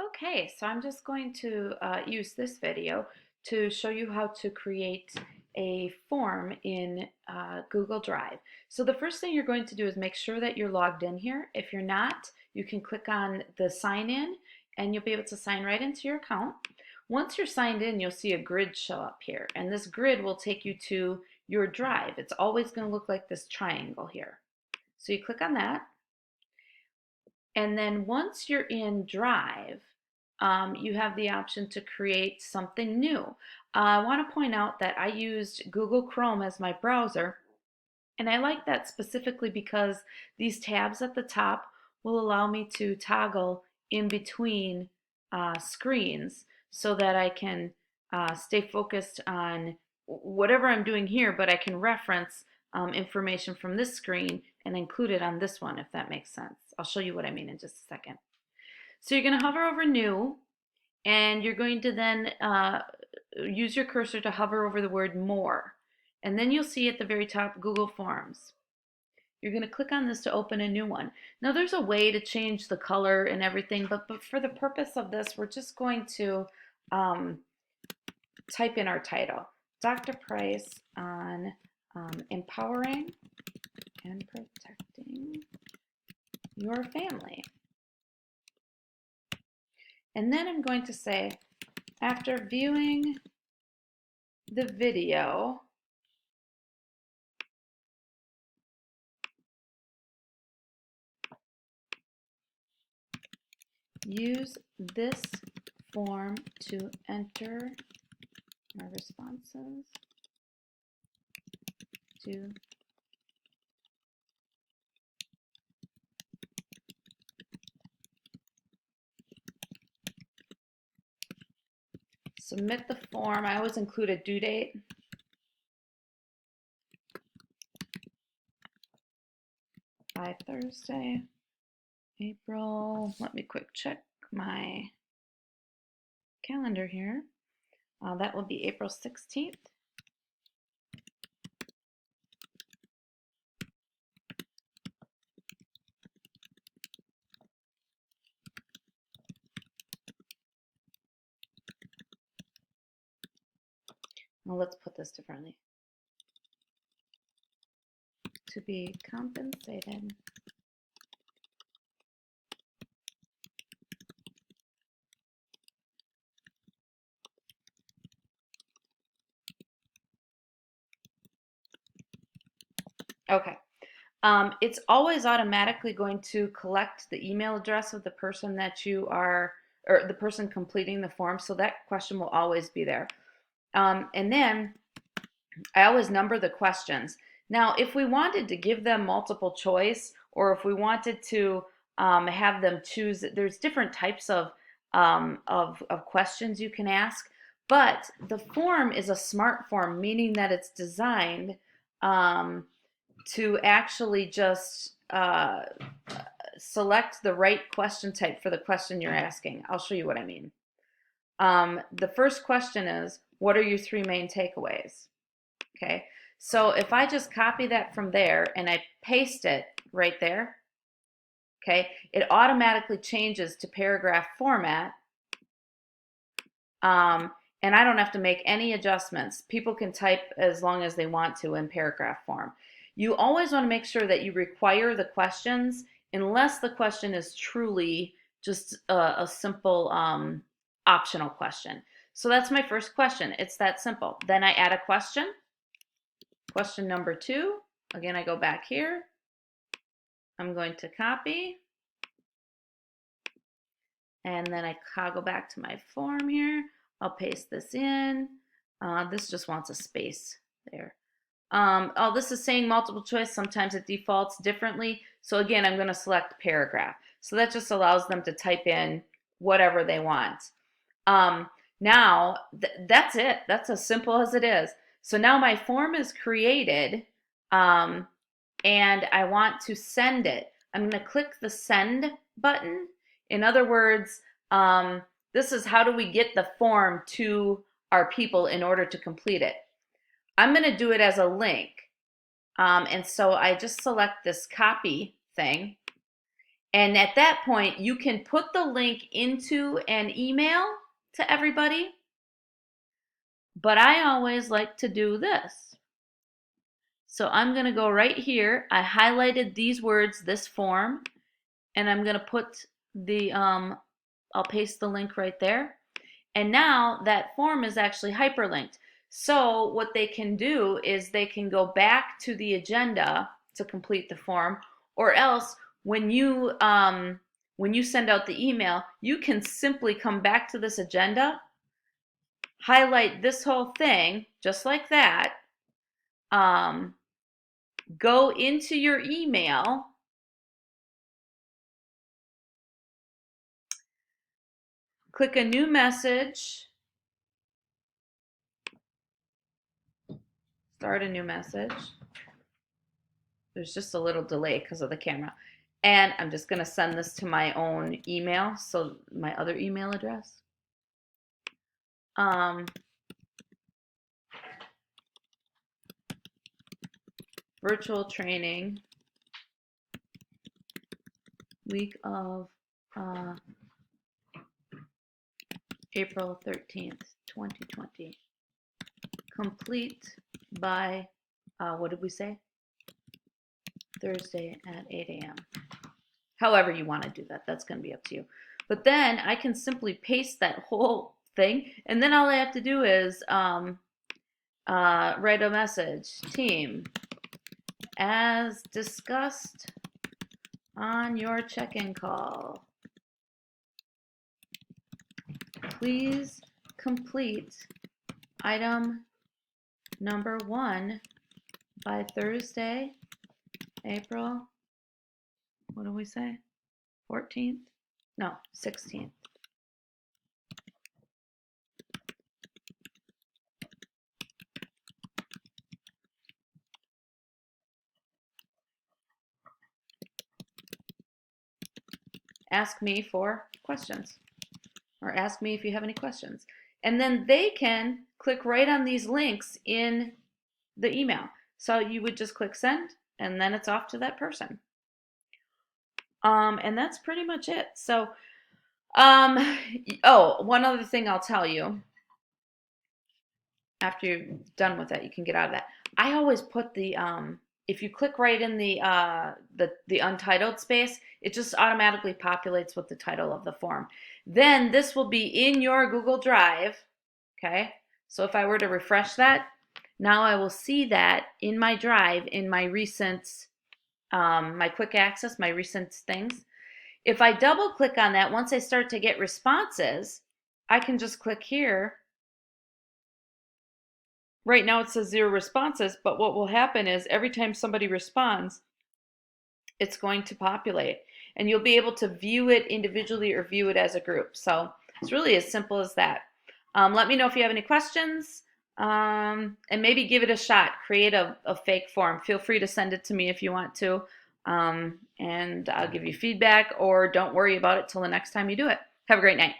Okay, so I'm just going to use this video to show you how to create a form in Google Drive. So the first thing you're going to do is make sure that you're logged in here. If you're not, you can click on the sign in and you'll be able to sign right into your account. Once you're signed in, you'll see a grid show up here, and this grid will take you to your drive. It's always going to look like this triangle here. So you click on that. And then once you're in Drive, you have the option to create something new. I want to point out that I used Google Chrome as my browser, and I like that specifically because these tabs at the top will allow me to toggle in between screens so that I can stay focused on whatever I'm doing here, but I can reference information from this screen and include it on this one, if that makes sense. I'll show you what I mean in just a second. So you're going to hover over New, and you're going to then use your cursor to hover over the word More. And then you'll see at the very top Google Forms. You're going to click on this to open a new one. Now there's a way to change the color and everything, but for the purpose of this, we're just going to type in our title. Dr. Price on empowering and protecting your family. And then I'm going to say, after viewing the video, use this form to enter my responses to submit the form. I always include a due date. By Thursday, April, let me quick check my calendar here. That will be April 16th. Well, let's put this differently. To be compensated okay. It's always automatically going to collect the email address of the person that you are, or the person completing the form, so that question will always be there. And then I always number the questions. Now, if we wanted to give them multiple choice, or if we wanted to have them choose, there's different types of questions you can ask, but the form is a smart form, meaning that it's designed to actually just select the right question type for the question you're asking. I'll show you what I mean. The first question is, what are your three main takeaways? Okay, so if I just copy that from there and I paste it right there, okay, it automatically changes to paragraph format. And I don't have to make any adjustments. People can type as long as they want to in paragraph form. You always want to make sure that you require the questions unless the question is truly just a simple optional question. So that's my first question. It's that simple. Then I add a question. Question number 2. Again, I go back here. I'm going to copy. And then I go back to my form here. I'll paste this in. This just wants a space there. Oh, this is saying multiple choice. Sometimes it defaults differently. So again, I'm going to select paragraph. So that just allows them to type in whatever they want. Now, that's it. That's as simple as it is. So now my form is created, and I want to send it. I'm going to click the send button. In other words, this is how do we get the form to our people in order to complete it. I'm going to do it as a link. And so I just select this copy thing, And at that point, you can put the link into an email to everybody. But I always like to do this. So I'm going to go right here. I highlighted these words, this form, and I'm going to put the, I'll paste the link right there. And now that form is actually hyperlinked. So what they can do is they can go back to the agenda to complete the form, or else when you send out the email, you can simply come back to this agenda, highlight this whole thing just like that, go into your email, click a new message, start a new message. There's just a little delay because of the camera. And I'm just going to send this to my own email, so my other email address. Virtual training, week of April 13th, 2020. Complete by, what did we say? Thursday at 8 a.m. However you want to do that, that's going to be up to you. But then I can simply paste that whole thing, and then all I have to do is write a message. Team, as discussed on your check-in call, please complete item number 1 by Thursday, April, what do we say? 14th? No, 16th. Ask me for questions, or ask me if you have any questions. And then they can click right on these links in the email. So you would just click send, and then it's off to that person. And that's pretty much it. So, oh, one other thing I'll tell you. After you're done with that, you can get out of that. I always put the, if you click right in the untitled space, it just automatically populates with the title of the form. Then this will be in your Google Drive, okay? So if I were to refresh that, now I will see that in my drive, in my recent, my quick access, my recent things. If I double click on that, once I start to get responses, I can just click here. Right now it says 0 responses, but what will happen is every time somebody responds, it's going to populate. And you'll be able to view it individually or view it as a group. So it's really as simple as that. Let me know if you have any questions, and maybe give it a shot. Create a fake form. Feel free to send it to me if you want to, and I'll give you feedback, or don't worry about it till the next time you do it. Have a great night.